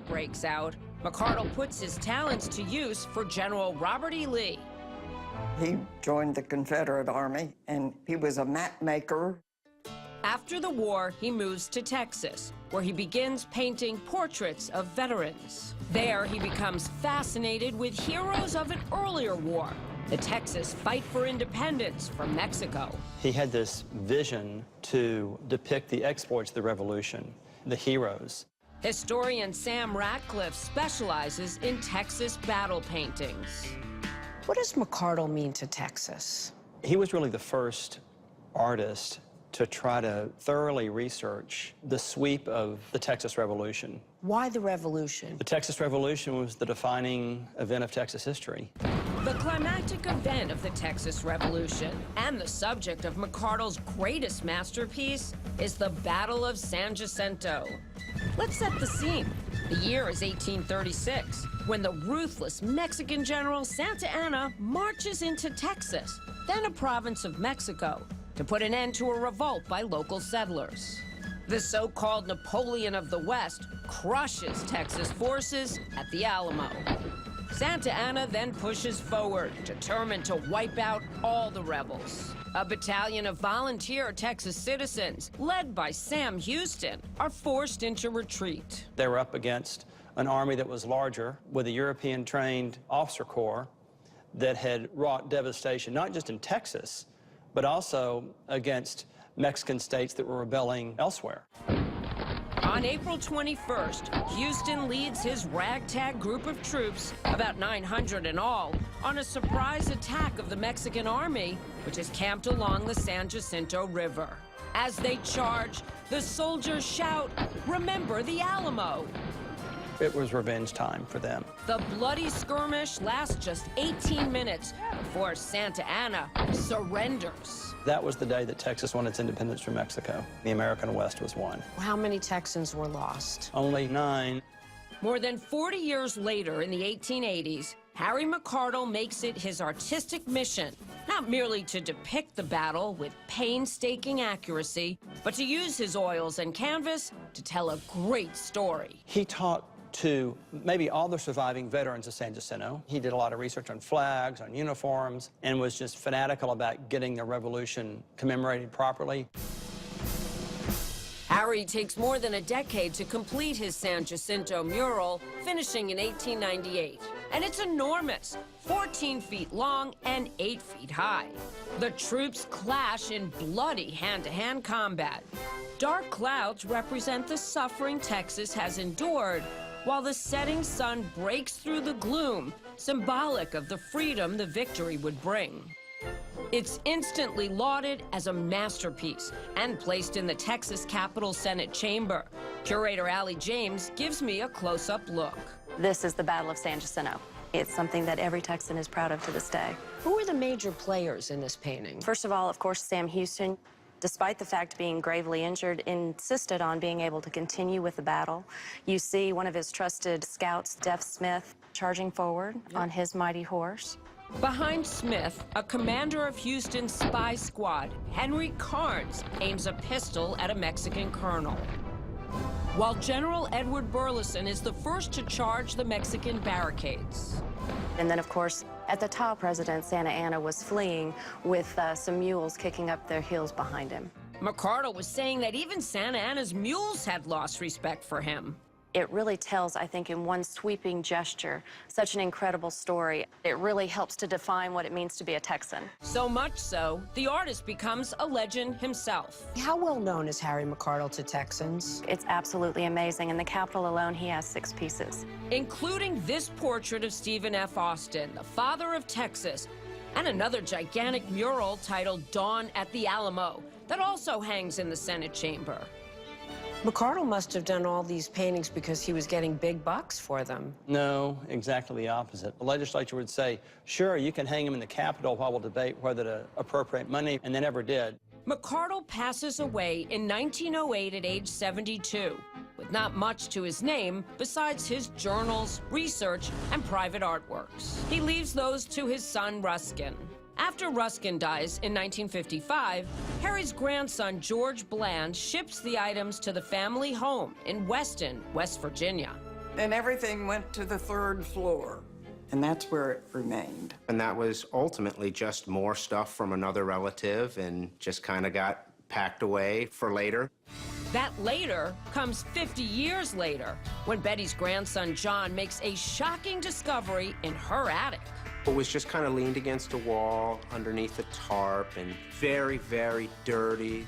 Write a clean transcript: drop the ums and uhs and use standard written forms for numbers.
breaks out, McArdle puts his talents to use for General Robert E. Lee. He joined the Confederate Army, and he was a map maker. After the war, he moves to Texas, where he begins painting portraits of veterans. There, he becomes fascinated with heroes of an earlier war, the Texas fight for independence from Mexico. He had this vision to depict the exploits of the Revolution, the heroes. Historian Sam Ratcliffe specializes in Texas battle paintings. What does McArdle mean to Texas? He was really the first artist to try to thoroughly research the sweep of the Texas Revolution. Why the Revolution? The Texas Revolution was the defining event of Texas history. The climactic event of the Texas Revolution and the subject of McArdle's greatest masterpiece is the Battle of San Jacinto. Let's set the scene. The year is 1836, when the ruthless Mexican general Santa Anna marches into Texas, then a province of Mexico, to put an end to a revolt by local settlers. The so-called Napoleon of the West crushes Texas forces at the Alamo. Santa Anna then pushes forward, determined to wipe out all the rebels. A battalion of volunteer Texas citizens, led by Sam Houston, are forced into retreat. They were up against an army that was larger, with a European-trained officer corps that had wrought devastation, not just in Texas, but also against Mexican states that were rebelling elsewhere. On April 21st, Houston leads his ragtag group of troops, about 900 in all, on a surprise attack of the Mexican army, which is camped along the San Jacinto River. As they charge, the soldiers shout, "Remember the Alamo!" It was revenge time for them. The bloody skirmish lasts just 18 minutes before Santa Anna surrenders. That was the day that Texas won its independence from Mexico. The American West was won. How many Texans were lost? Only 9. More than 40 years later, in the 1880s, Harry McArdle makes it his artistic mission, not merely to depict the battle with painstaking accuracy, but to use his oils and canvas to tell a great story. He talked to maybe all the surviving veterans of San Jacinto. He did a lot of research on flags, on uniforms, and was just fanatical about getting the revolution commemorated properly. Harry takes more than a decade to complete his San Jacinto mural, finishing in 1898. And it's enormous, 14 feet long and 8 feet high. The troops clash in bloody hand-to-hand combat. Dark clouds represent the suffering Texas has endured, while the setting sun breaks through the gloom, symbolic of the freedom the victory would bring. It's instantly lauded as a masterpiece and placed in the Texas Capitol Senate chamber. Curator Allie James gives me a close-up look. This is the Battle of San Jacinto. It's something that every Texan is proud of to this day. Who are the major players in this painting? First of all, of course, Sam Houston, despite the fact being gravely injured, insisted on being able to continue with the battle. You see one of his trusted scouts, Deaf Smith, charging forward on his mighty horse. Behind Smith, a commander of Houston's spy squad, Henry Carnes, aims a pistol at a Mexican colonel. While General Edward Burleson is the first to charge the Mexican barricades. And then, of course, at the top, President Santa Anna was fleeing with some mules kicking up their heels behind him. McArdle was saying that even Santa Anna's mules had lost respect for him. It really tells, I think, in one sweeping gesture, such an incredible story. It really helps to define what it means to be a Texan. So much so, the artist becomes a legend himself. How well known is Harry McArdle to Texans? It's absolutely amazing. In the Capitol alone, he has 6 pieces. Including this portrait of Stephen F. Austin, the father of Texas, and another gigantic mural titled Dawn at the Alamo that also hangs in the Senate chamber. McArdle must have done all these paintings because he was getting big bucks for them. No, exactly the opposite. The legislature would say, sure, you can hang them in the Capitol while we'll debate whether to appropriate money, and they never did. McArdle passes away in 1908 at age 72, with not much to his name besides his journals, research, and private artworks. He leaves those to his son, Ruskin. After Ruskin dies in 1955, Harry's grandson, George Bland, ships the items to the family home in Weston, West Virginia. And everything went to the 3rd floor, and that's where it remained. And that was ultimately just more stuff from another relative and just kind of got packed away for later. That later comes 50 years later, when Betty's grandson John makes a shocking discovery in her attic. It was just kind of leaned against a wall underneath a tarp and very, very dirty.